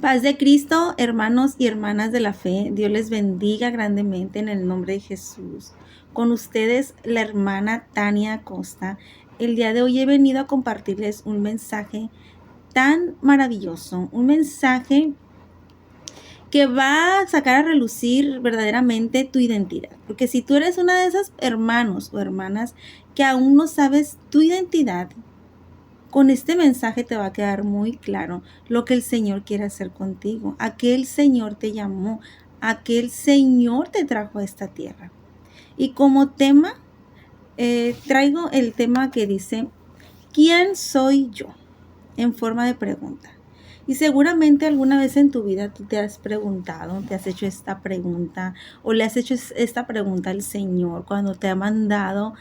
Paz de Cristo, hermanos y hermanas de la fe, Dios les bendiga grandemente en el nombre de Jesús. Con ustedes, la hermana Tania Acosta. El día de hoy he venido a compartirles un mensaje tan maravilloso, un mensaje que va a sacar a relucir verdaderamente tu identidad. Porque si tú eres una de esas hermanos o hermanas que aún no sabes tu identidad, con este mensaje te va a quedar muy claro lo que el Señor quiere hacer contigo, a qué el Señor te llamó, a qué el Señor te trajo a esta tierra. Y como tema, traigo el tema que dice, ¿quién soy yo? En forma de pregunta. Y seguramente alguna vez en tu vida tú te has preguntado, te has hecho esta pregunta o le has hecho esta pregunta al Señor cuando te ha mandado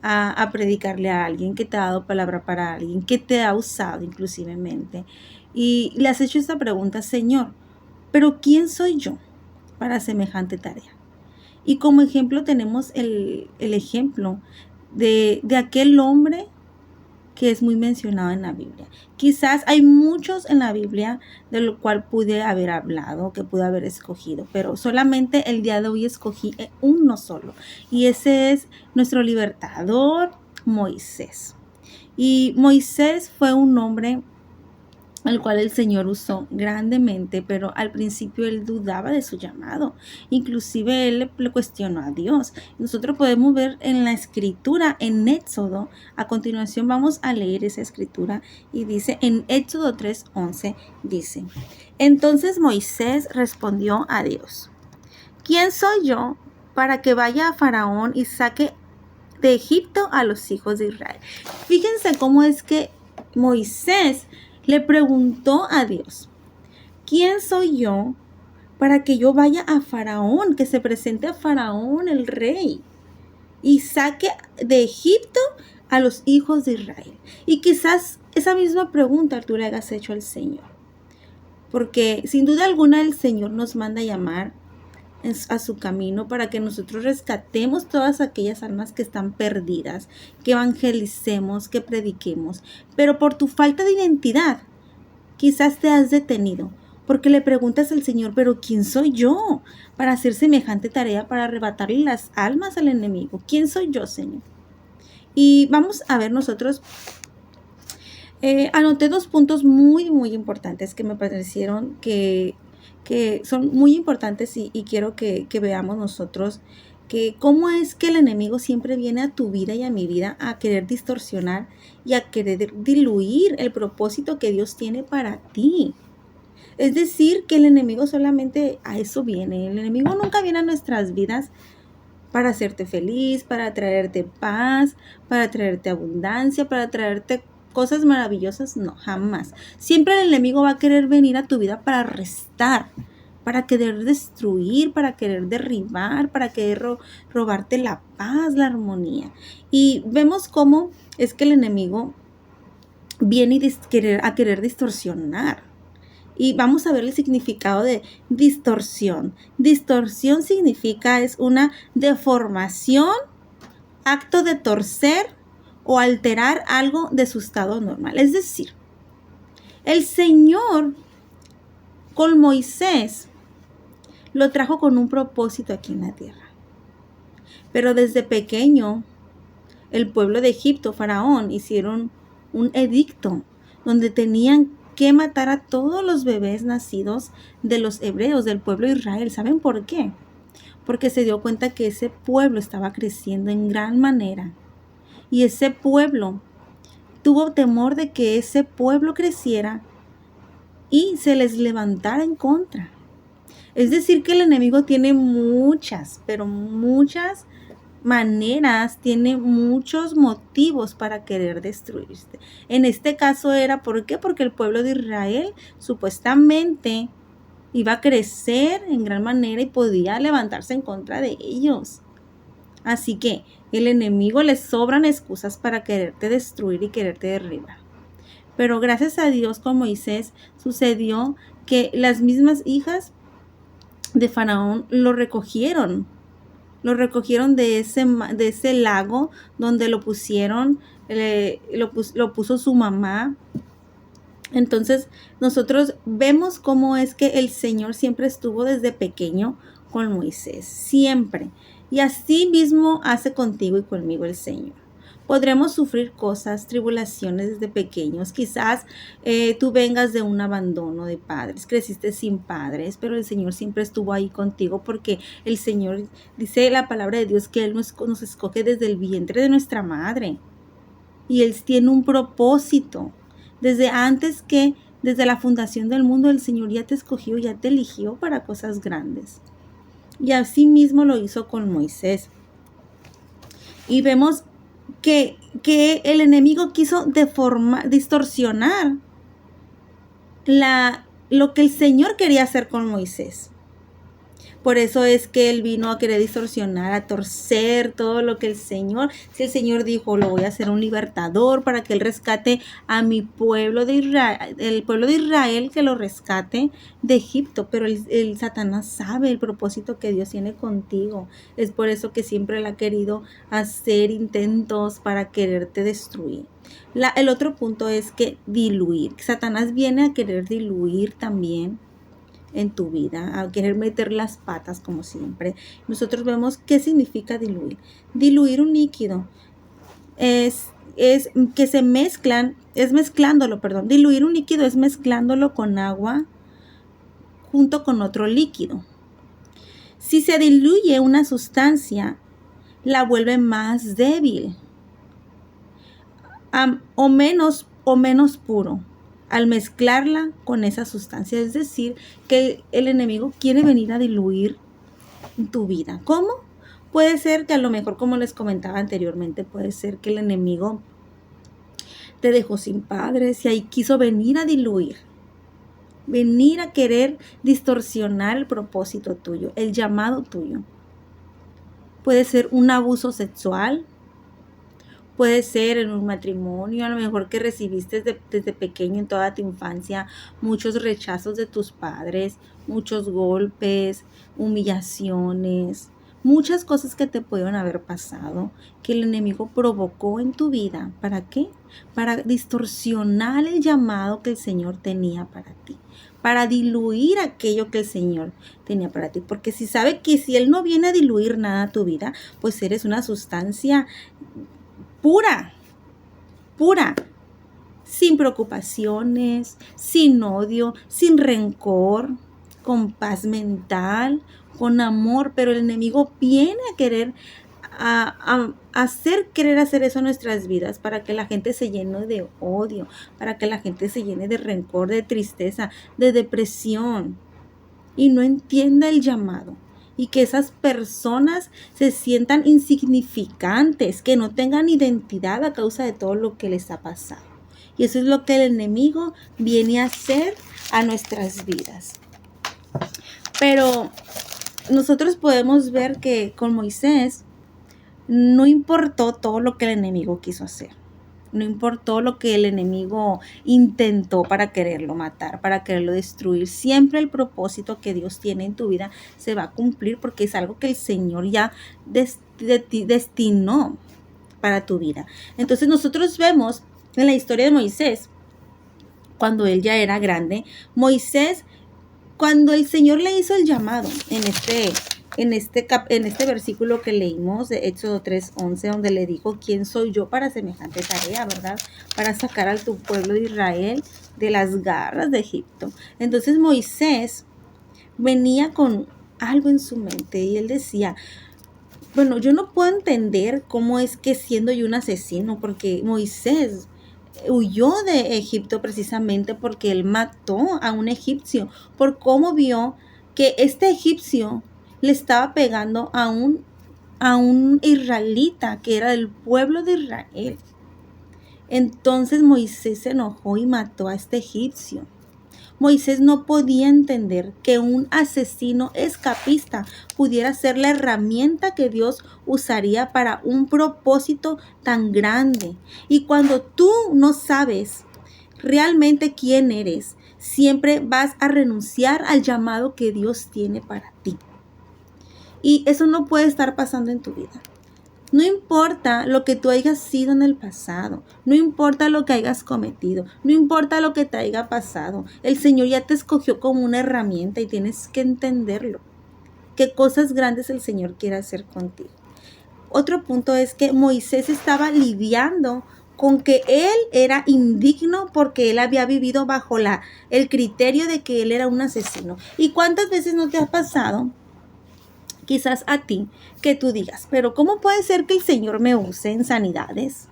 a predicarle a alguien, que te ha dado palabra para alguien, que te ha usado inclusivemente. Y le has hecho esta pregunta, Señor, ¿pero quién soy yo para semejante tarea? Y como ejemplo tenemos el ejemplo de aquel hombre que es muy mencionado en la Biblia. Quizás hay muchos en la Biblia de lo cual pude haber hablado, que pude haber escogido, pero solamente el día de hoy escogí uno solo. Y ese es nuestro libertador, Moisés. Y Moisés fue un hombre al cual el Señor usó grandemente, pero al principio él dudaba de su llamado. Inclusive él le cuestionó a Dios. Nosotros podemos ver en la escritura, en Éxodo, a continuación vamos a leer esa escritura y dice, en Éxodo 3:11, dice, entonces Moisés respondió a Dios, ¿quién soy yo para que vaya a Faraón y saque de Egipto a los hijos de Israel? Fíjense cómo es que Moisés le preguntó a Dios, ¿quién soy yo para que yo vaya a Faraón, que se presente a Faraón el rey y saque de Egipto a los hijos de Israel? Y quizás esa misma pregunta tú le hayas hecho al Señor, porque sin duda alguna el Señor nos manda a llamar a su camino para que nosotros rescatemos todas aquellas almas que están perdidas, que evangelicemos, que prediquemos, pero por tu falta de identidad quizás te has detenido porque le preguntas al Señor, pero ¿quién soy yo para hacer semejante tarea, para arrebatarle las almas al enemigo? ¿Quién soy yo, Señor? Y vamos a ver nosotros, anoté 2 puntos muy, muy importantes que me parecieron que son muy importantes y quiero que veamos nosotros que cómo es que el enemigo siempre viene a tu vida y a mi vida a querer distorsionar y a querer diluir el propósito que Dios tiene para ti. Es decir, que el enemigo solamente a eso viene. El enemigo nunca viene a nuestras vidas para hacerte feliz, para traerte paz, para traerte abundancia, para traerte cosas maravillosas. No, jamás. Siempre el enemigo va a querer venir a tu vida para restar, para querer destruir, para querer derribar, para querer robarte la paz, la armonía. Y vemos cómo es que el enemigo viene a querer distorsionar. Y vamos a ver el significado de distorsión. Distorsión significa es una deformación, acto de torcer o alterar algo de su estado normal. Es decir, el Señor con Moisés lo trajo con un propósito aquí en la tierra. Pero desde pequeño, el pueblo de Egipto, Faraón, hicieron un edicto donde tenían que matar a todos los bebés nacidos de los hebreos, del pueblo de Israel. ¿Saben por qué? Porque se dio cuenta que ese pueblo estaba creciendo en gran manera. Y ese pueblo tuvo temor de que ese pueblo creciera y se les levantara en contra. Es decir, que el enemigo tiene muchas, pero muchas maneras, tiene muchos motivos para querer destruirte. En este caso era, ¿por qué? Porque el pueblo de Israel supuestamente iba a crecer en gran manera y podía levantarse en contra de ellos. Así que el enemigo le sobran excusas para quererte destruir y quererte derribar. Pero gracias a Dios con Moisés sucedió que las mismas hijas de Faraón lo recogieron de ese lago donde lo pusieron, lo puso su mamá Entonces, nosotros vemos cómo es que el Señor siempre estuvo desde pequeño con Moisés, siempre. Y así mismo hace contigo y conmigo el Señor. Podremos sufrir cosas, tribulaciones desde pequeños. Quizás tú vengas de un abandono de padres, creciste sin padres, pero el Señor siempre estuvo ahí contigo porque el Señor, dice la palabra de Dios, que Él nos escoge desde el vientre de nuestra madre. Y Él tiene un propósito. Desde la fundación del mundo, el Señor ya te escogió, ya te eligió para cosas grandes. Y así mismo lo hizo con Moisés. Y vemos que el enemigo quiso distorsionar lo que el Señor quería hacer con Moisés. Por eso es que él vino a querer distorsionar, a torcer todo lo que si el Señor dijo, lo voy a hacer un libertador para que él rescate a mi pueblo de Israel, el pueblo de Israel, que lo rescate de Egipto. Pero el Satanás sabe el propósito que Dios tiene contigo. Es por eso que siempre él ha querido hacer intentos para quererte destruir. El otro punto es que diluir. Satanás viene a querer diluir también en tu vida, a querer meter las patas como siempre. Nosotros vemos qué significa diluir. Diluir un líquido es que se mezclan, es mezclándolo, perdón. Diluir un líquido es mezclándolo con agua junto con otro líquido. Si se diluye una sustancia, la vuelve más débil o menos puro al mezclarla con esa sustancia. Es decir, que el enemigo quiere venir a diluir tu vida. ¿Cómo? Puede ser que a lo mejor, como les comentaba anteriormente, puede ser que el enemigo te dejó sin padres y ahí quiso venir a diluir, venir a querer distorsionar el propósito tuyo, el llamado tuyo. Puede ser un abuso sexual, puede ser en un matrimonio, a lo mejor que recibiste desde pequeño en toda tu infancia muchos rechazos de tus padres, muchos golpes, humillaciones, muchas cosas que te pudieron haber pasado, que el enemigo provocó en tu vida. ¿Para qué? Para distorsionar el llamado que el Señor tenía para ti, para diluir aquello que el Señor tenía para ti. Porque si sabe que si Él no viene a diluir nada a tu vida, pues eres una sustancia pura, sin preocupaciones, sin odio, sin rencor, con paz mental, con amor. Pero el enemigo viene a querer querer hacer eso en nuestras vidas, para que la gente se llene de odio, para que la gente se llene de rencor, de tristeza, de depresión, y no entienda el llamado. Y que esas personas se sientan insignificantes, que no tengan identidad a causa de todo lo que les ha pasado. Y eso es lo que el enemigo viene a hacer a nuestras vidas. Pero nosotros podemos ver que con Moisés no importó todo lo que el enemigo quiso hacer. No importó lo que el enemigo intentó para quererlo matar, para quererlo destruir. Siempre el propósito que Dios tiene en tu vida se va a cumplir, porque es algo que el Señor ya destinó para tu vida. Entonces nosotros vemos en la historia de Moisés, cuando él ya era grande, Moisés, cuando el Señor le hizo el llamado en este versículo que leímos de Éxodo 3:11, donde le dijo, ¿quién soy yo para semejante tarea, verdad? Para sacar a tu pueblo de Israel de las garras de Egipto. Entonces Moisés venía con algo en su mente y él decía, bueno, yo no puedo entender cómo es que siendo yo un asesino, porque Moisés huyó de Egipto precisamente porque él mató a un egipcio, por cómo vio que este egipcio le estaba pegando a un israelita que era del pueblo de Israel. Entonces Moisés se enojó y mató a este egipcio. Moisés no podía entender que un asesino escapista pudiera ser la herramienta que Dios usaría para un propósito tan grande. Y cuando tú no sabes realmente quién eres, siempre vas a renunciar al llamado que Dios tiene para ti. Y eso no puede estar pasando en tu vida. No importa lo que tú hayas sido en el pasado, no importa lo que hayas cometido, no importa lo que te haya pasado, el Señor ya te escogió como una herramienta y tienes que entenderlo. Qué cosas grandes el Señor quiere hacer contigo. Otro punto es que Moisés estaba lidiando con que él era indigno porque él había vivido bajo el criterio de que él era un asesino. ¿Y cuántas veces no te ha pasado, quizás a ti, que tú digas, pero ¿cómo puede ser que el Señor me use en sanidades?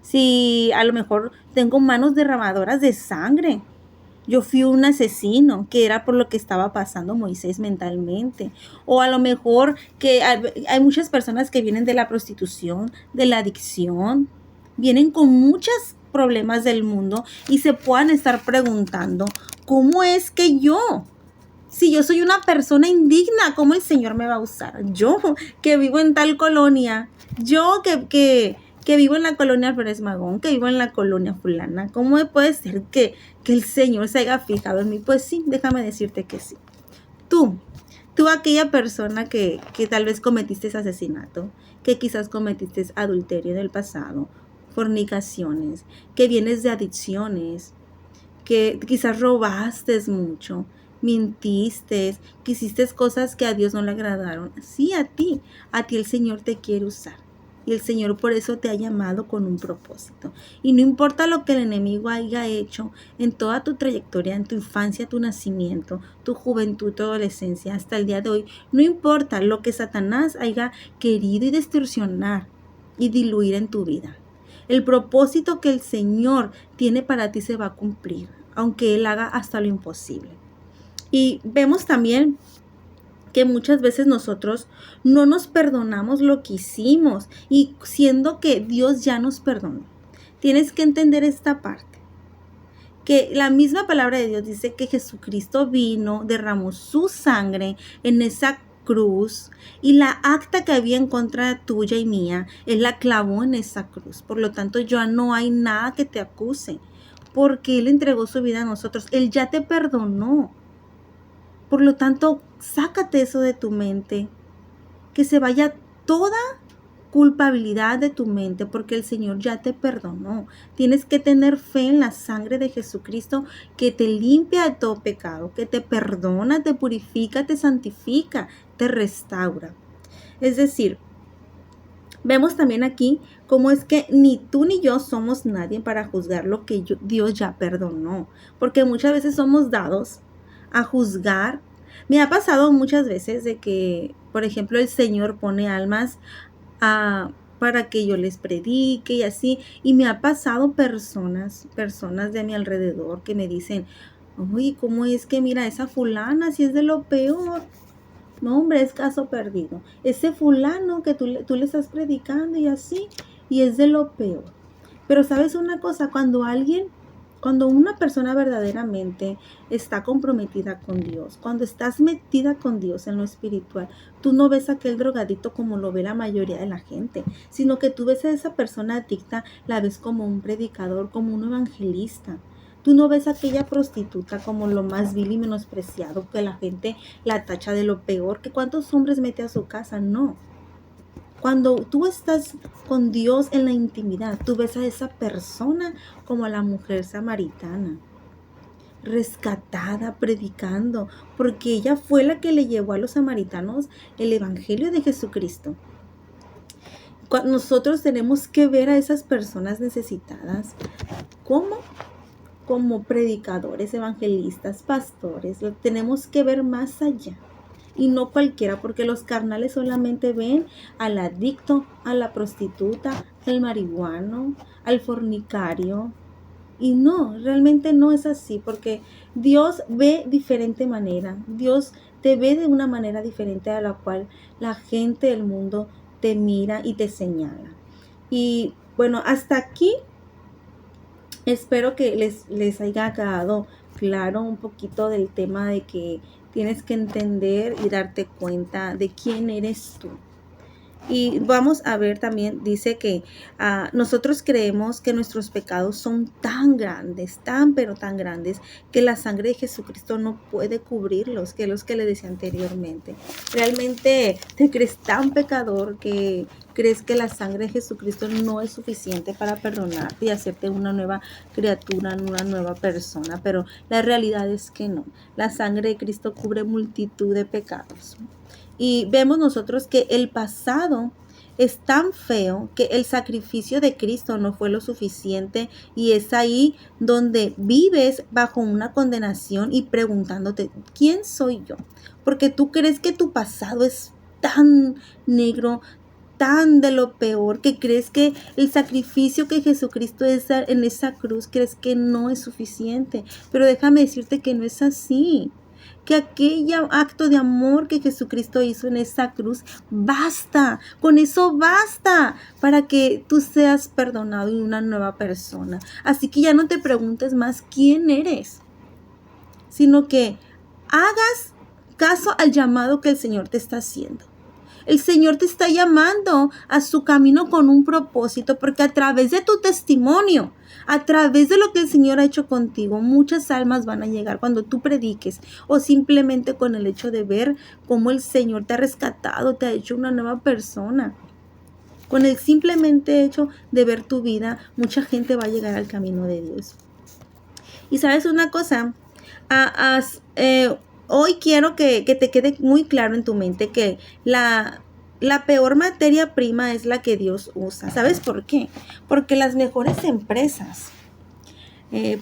Si a lo mejor tengo manos derramadoras de sangre. Yo fui un asesino, que era por lo que estaba pasando Moisés mentalmente. O a lo mejor que hay muchas personas que vienen de la prostitución, de la adicción, vienen con muchos problemas del mundo y se puedan estar preguntando, ¿cómo es que yo? Si yo soy una persona indigna, ¿cómo el Señor me va a usar? Yo que vivo en tal colonia, yo que vivo en la colonia Flores Magón, que vivo en la colonia fulana, ¿cómo puede ser que el Señor se haya fijado en mí? Pues sí, déjame decirte que sí. Tú aquella persona que tal vez cometiste asesinato, que quizás cometiste adulterio en el pasado, fornicaciones, que vienes de adicciones, que quizás robaste mucho, mintiste, que hiciste cosas que a Dios no le agradaron. Sí, a ti el Señor te quiere usar. Y el Señor por eso te ha llamado con un propósito. Y no importa lo que el enemigo haya hecho en toda tu trayectoria, en tu infancia, tu nacimiento, tu juventud, tu adolescencia, hasta el día de hoy, no importa lo que Satanás haya querido y distorsionar y diluir en tu vida. El propósito que el Señor tiene para ti se va a cumplir, aunque Él haga hasta lo imposible. Y vemos también que muchas veces nosotros no nos perdonamos lo que hicimos y siendo que Dios ya nos perdonó. Tienes que entender esta parte, que la misma palabra de Dios dice que Jesucristo vino, derramó su sangre en esa cruz y la acta que había en contra tuya y mía, Él la clavó en esa cruz. Por lo tanto, ya no hay nada que te acuse, porque Él entregó su vida a nosotros. Él ya te perdonó. Por lo tanto, sácate eso de tu mente, que se vaya toda culpabilidad de tu mente, porque el Señor ya te perdonó. Tienes que tener fe en la sangre de Jesucristo que te limpia de todo pecado, que te perdona, te purifica, te santifica, te restaura. Es decir, vemos también aquí cómo es que ni tú ni yo somos nadie para juzgar lo que Dios ya perdonó, porque muchas veces somos dados a juzgar. Me ha pasado muchas veces de que, por ejemplo, el Señor pone almas para que yo les predique y así, y me ha pasado personas de mi alrededor que me dicen, uy, ¿cómo es que mira esa fulana si es de lo peor? No, hombre, es caso perdido. Ese fulano que tú le estás predicando y así, y es de lo peor. Pero sabes una cosa, cuando una persona verdaderamente está comprometida con Dios, cuando estás metida con Dios en lo espiritual, tú no ves a aquel drogadicto como lo ve la mayoría de la gente, sino que tú ves a esa persona adicta, la ves como un predicador, como un evangelista. Tú no ves a aquella prostituta como lo más vil y menospreciado, que la gente la tacha de lo peor, que cuántos hombres mete a su casa. No. Cuando tú estás con Dios en la intimidad, tú ves a esa persona como a la mujer samaritana, rescatada, predicando, porque ella fue la que le llevó a los samaritanos el evangelio de Jesucristo. Nosotros tenemos que ver a esas personas necesitadas como predicadores, evangelistas, pastores. Lo tenemos que ver más allá. Y no cualquiera, porque los carnales solamente ven al adicto, a la prostituta, al marihuano, al fornicario. Y no, realmente no es así, porque Dios ve diferente manera. Dios te ve de una manera diferente a la cual la gente del mundo te mira y te señala. Y bueno, hasta aquí espero que les haya quedado claro un poquito del tema de que tienes que entender y darte cuenta de quién eres tú. Y vamos a ver también, dice que nosotros creemos que nuestros pecados son tan grandes, pero tan grandes, que la sangre de Jesucristo no puede cubrirlos, que los que le decía anteriormente. Realmente te crees tan pecador que crees que la sangre de Jesucristo no es suficiente para perdonarte y hacerte una nueva criatura, una nueva persona, pero la realidad es que no. La sangre de Cristo cubre multitud de pecados. Y vemos nosotros que el pasado es tan feo que el sacrificio de Cristo no fue lo suficiente, y es ahí donde vives bajo una condenación y preguntándote, ¿quién soy yo? Porque tú crees que tu pasado es tan negro, tan de lo peor, que crees que el sacrificio que Jesucristo hizo en esa cruz, crees que no es suficiente. Pero déjame decirte que no es así. Que aquel acto de amor que Jesucristo hizo en esa cruz, basta, con eso basta para que tú seas perdonado y una nueva persona. Así que ya no te preguntes más quién eres, sino que hagas caso al llamado que el Señor te está haciendo. El Señor te está llamando a su camino con un propósito, porque a través de tu testimonio, a través de lo que el Señor ha hecho contigo, muchas almas van a llegar cuando tú prediques, o simplemente con el hecho de ver cómo el Señor te ha rescatado, te ha hecho una nueva persona. Con el simplemente hecho de ver tu vida, mucha gente va a llegar al camino de Dios. Y sabes una cosa, hoy quiero que te quede muy claro en tu mente que la peor materia prima es la que Dios usa. ¿Sabes por qué? Porque las mejores empresas,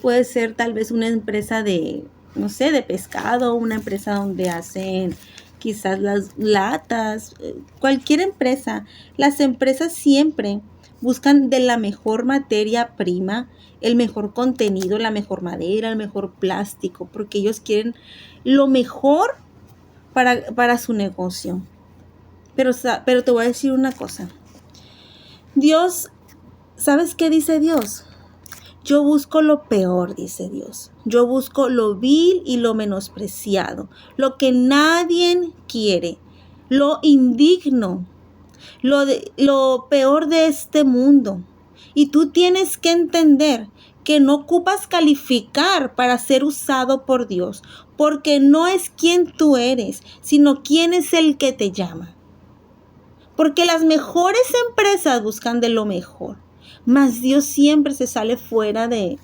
puede ser tal vez una empresa de, no sé, de pescado, una empresa donde hacen quizás las latas, cualquier empresa. Las empresas siempre buscan de la mejor materia prima, el mejor contenido, la mejor madera, el mejor plástico, porque ellos quieren lo mejor para su negocio. Pero te voy a decir una cosa. Dios, ¿sabes qué dice Dios? Yo busco lo peor, dice Dios. Yo busco lo vil y lo menospreciado, lo que nadie quiere, lo indigno, lo peor de este mundo. Y tú tienes que entender que no ocupas calificar para ser usado por Dios, porque no es quien tú eres, sino quién es el que te llama. Porque las mejores empresas buscan de lo mejor, mas Dios siempre se sale fuera de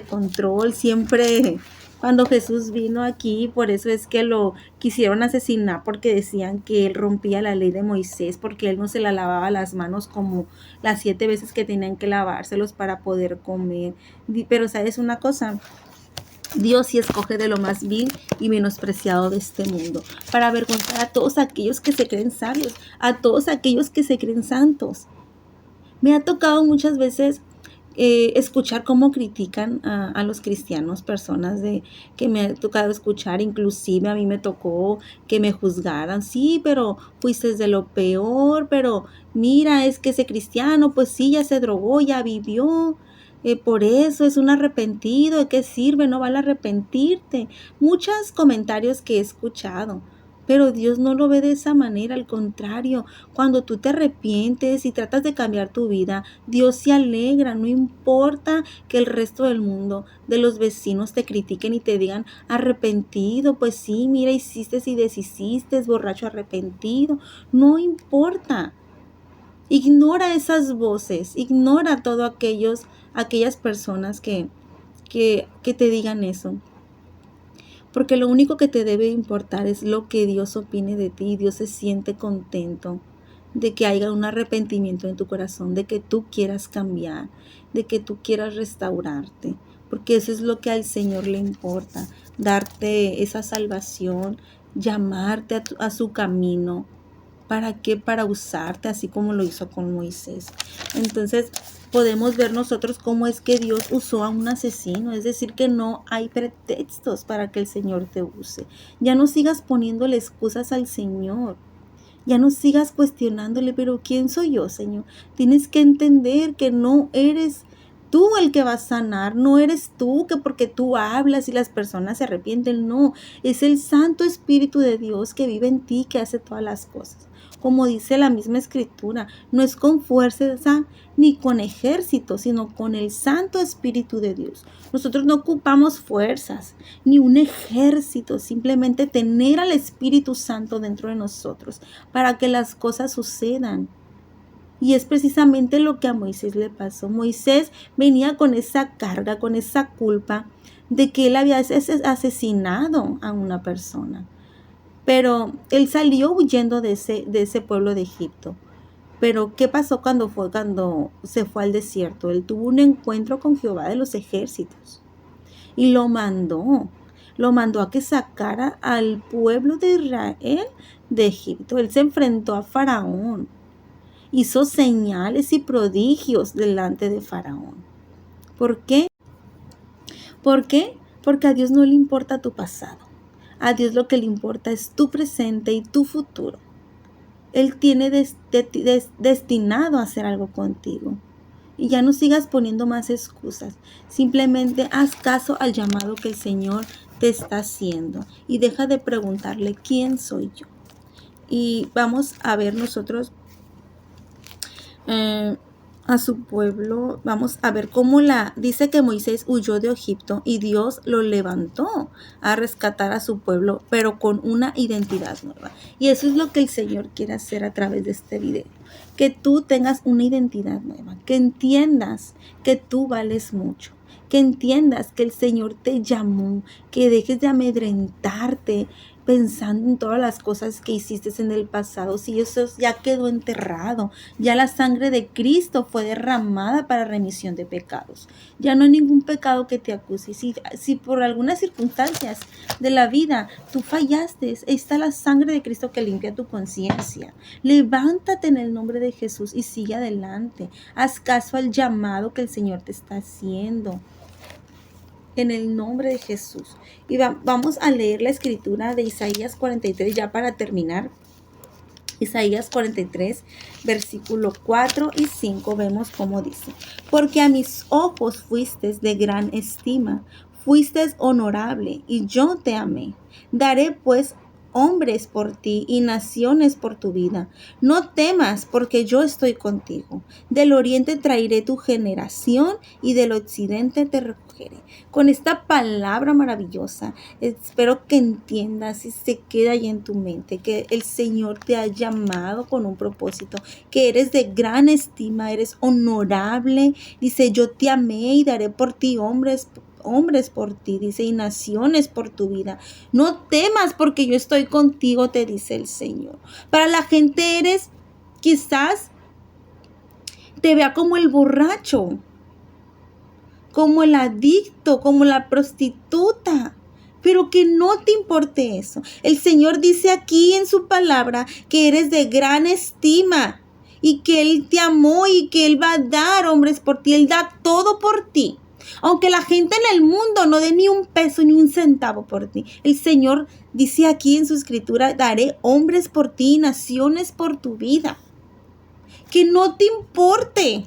control. Siempre, cuando Jesús vino aquí, por eso es que lo quisieron asesinar, porque decían que él rompía la ley de Moisés, porque él no se la lavaba las manos como las 7 veces que tenían que lavárselos para poder comer. Pero ¿sabes una cosa? Dios sí escoge de lo más vil y menospreciado de este mundo, para avergonzar a todos aquellos que se creen sabios, a todos aquellos que se creen santos. Me ha tocado muchas veces escuchar cómo critican a los cristianos, personas que me ha tocado escuchar. Inclusive a mí me tocó que me juzgaran. Sí, pero fuiste de lo peor, pero mira, es que ese cristiano, pues sí, ya se drogó, ya vivió. Por eso es un arrepentido. ¿De qué sirve? No vale arrepentirte. Muchos comentarios que he escuchado. Pero Dios no lo ve de esa manera, al contrario. Cuando tú te arrepientes y tratas de cambiar tu vida, Dios se alegra. No importa que el resto del mundo, de los vecinos, te critiquen y te digan arrepentido. Pues sí, mira, hiciste y deshiciste, borracho arrepentido. No importa. Ignora esas voces, ignora todo aquellas personas que te digan eso. Porque lo único que te debe importar es lo que Dios opine de ti. Dios se siente contento de que haya un arrepentimiento en tu corazón, de que tú quieras cambiar, de que tú quieras restaurarte. Porque eso es lo que al Señor le importa, darte esa salvación, llamarte a su camino. ¿Para qué? Para usarte, así como lo hizo con Moisés. Entonces podemos ver nosotros cómo es que Dios usó a un asesino. Es decir, que no hay pretextos para que el Señor te use. Ya no sigas poniéndole excusas al Señor. Ya no sigas cuestionándole, pero ¿quién soy yo, Señor? Tienes que entender que no eres tú el que va a sanar, no eres tú que porque tú hablas y las personas se arrepienten, no, es el Santo Espíritu de Dios que vive en ti, que hace todas las cosas. Como dice la misma Escritura, no es con fuerza ni con ejército, sino con el Santo Espíritu de Dios. Nosotros no ocupamos fuerzas ni un ejército, simplemente tener al Espíritu Santo dentro de nosotros para que las cosas sucedan. Y es precisamente lo que a Moisés le pasó. Moisés venía con esa carga, con esa culpa de que él había asesinado a una persona. Pero él salió huyendo de ese pueblo de Egipto. Pero ¿qué pasó cuando se fue al desierto? Él tuvo un encuentro con Jehová de los ejércitos y lo mandó a que sacara al pueblo de Israel de Egipto. Él se enfrentó a Faraón, hizo señales y prodigios delante de Faraón. ¿Por qué? ¿Por qué? Porque a Dios no le importa tu pasado. A Dios lo que le importa es tu presente y tu futuro. Él tiene destinado a hacer algo contigo. Y ya no sigas poniendo más excusas. Simplemente haz caso al llamado que el Señor te está haciendo. Y deja de preguntarle quién soy yo. Y vamos a ver nosotros a su pueblo. Vamos a ver cómo dice que Moisés huyó de Egipto y Dios lo levantó a rescatar a su pueblo, pero con una identidad nueva. Y eso es lo que el Señor quiere hacer a través de este video. Que tú tengas una identidad nueva, que entiendas que tú vales mucho, que entiendas que el Señor te llamó, que dejes de amedrentarte pensando en todas las cosas que hiciste en el pasado. Si eso ya quedó enterrado, ya la sangre de Cristo fue derramada para remisión de pecados. Ya no hay ningún pecado que te acuse. Si por algunas circunstancias de la vida tú fallaste, ahí está la sangre de Cristo que limpia tu conciencia. Levántate en el nombre de Jesús y sigue adelante. Haz caso al llamado que el Señor te está haciendo. En el nombre de Jesús. Y vamos a leer la escritura de Isaías 43 ya para terminar. Isaías 43, versículo 4 y 5, vemos cómo dice: porque a mis ojos fuiste de gran estima, fuiste honorable, y yo te amé. Daré pues hombres por ti y naciones por tu vida. No temas, porque yo estoy contigo. Del oriente traeré tu generación y del occidente te recogeré. Con esta palabra maravillosa, espero que entiendas y se quede ahí en tu mente que el Señor te ha llamado con un propósito, que eres de gran estima, eres honorable. Dice, yo te amé y daré por ti hombres por ti, dice, y naciones por tu vida. No temas, porque yo estoy contigo, te dice el Señor. Para la gente eres, quizás te vea como el borracho, como el adicto, como la prostituta, pero que no te importe eso. El Señor dice aquí en su palabra que eres de gran estima y que Él te amó y que Él va a dar hombres por ti. Él da todo por ti. Aunque la gente en el mundo no dé ni un peso ni un centavo por ti, el Señor dice aquí en su escritura: daré hombres por ti y naciones por tu vida. Que no te importe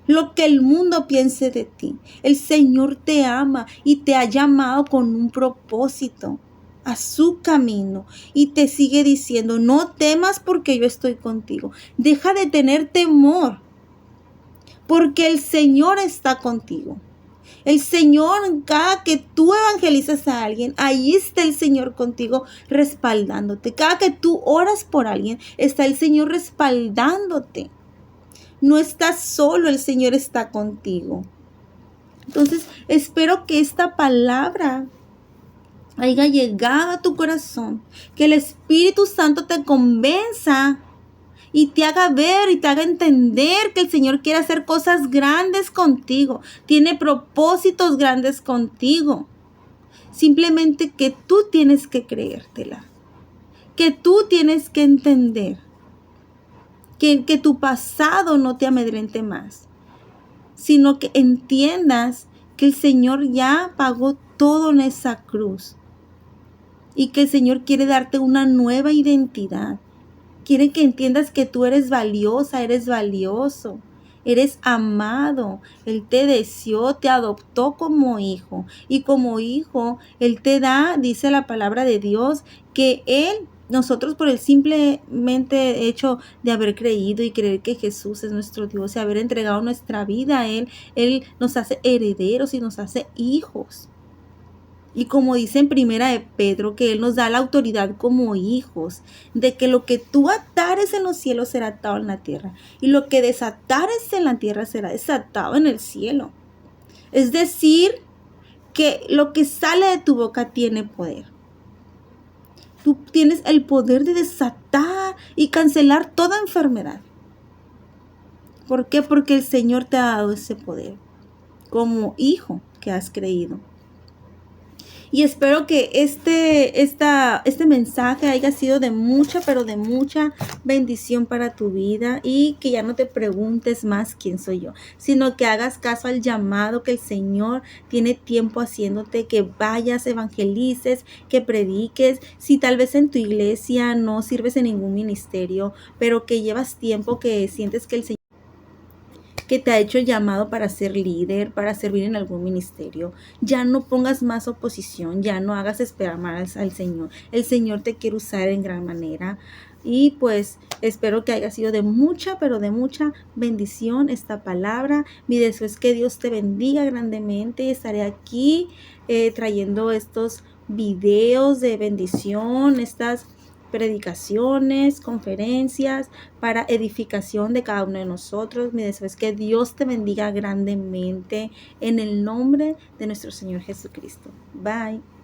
lo que el mundo piense de ti. El Señor te ama y te ha llamado con un propósito a su camino y te sigue diciendo: no temas, porque yo estoy contigo. Deja de tener temor, porque el Señor está contigo. El Señor, cada que tú evangelizas a alguien, ahí está el Señor contigo respaldándote. Cada que tú oras por alguien, está el Señor respaldándote. No estás solo, el Señor está contigo. Entonces, espero que esta palabra haya llegado a tu corazón, que el Espíritu Santo te convenza y te haga ver y te haga entender que el Señor quiere hacer cosas grandes contigo. Tiene propósitos grandes contigo. Simplemente que tú tienes que creértela. Que tú tienes que entender que tu pasado no te amedrente más, sino que entiendas que el Señor ya pagó todo en esa cruz y que el Señor quiere darte una nueva identidad. Quiere que entiendas que tú eres valiosa, eres valioso, eres amado. Él te deseó, te adoptó como hijo. Y como hijo, Él te da, dice la palabra de Dios, que nosotros por el simplemente hecho de haber creído y creer que Jesús es nuestro Dios y haber entregado nuestra vida a Él nos hace herederos y nos hace hijos. Y como dice en Primera de Pedro, que Él nos da la autoridad como hijos, de que lo que tú atares en los cielos será atado en la tierra, y lo que desatares en la tierra será desatado en el cielo. Es decir, que lo que sale de tu boca tiene poder. Tú tienes el poder de desatar y cancelar toda enfermedad. ¿Por qué? Porque el Señor te ha dado ese poder como hijo que has creído. Y espero que este mensaje haya sido de mucha, pero de mucha bendición para tu vida, y que ya no te preguntes más quién soy yo, sino que hagas caso al llamado que el Señor tiene tiempo haciéndote, que vayas, evangelices, que prediques. Si tal vez en tu iglesia no sirves en ningún ministerio, pero que llevas tiempo que sientes que el Señor que te ha hecho llamado para ser líder, para servir en algún ministerio, ya no pongas más oposición, ya no hagas esperar más al Señor. El Señor te quiere usar en gran manera. Y pues espero que haya sido de mucha, pero de mucha bendición esta palabra. Mi deseo es que Dios te bendiga grandemente. Estaré aquí trayendo estos videos de bendición, estas predicaciones, conferencias para edificación de cada uno de nosotros. Mi deseo es que Dios te bendiga grandemente en el nombre de nuestro Señor Jesucristo. Bye.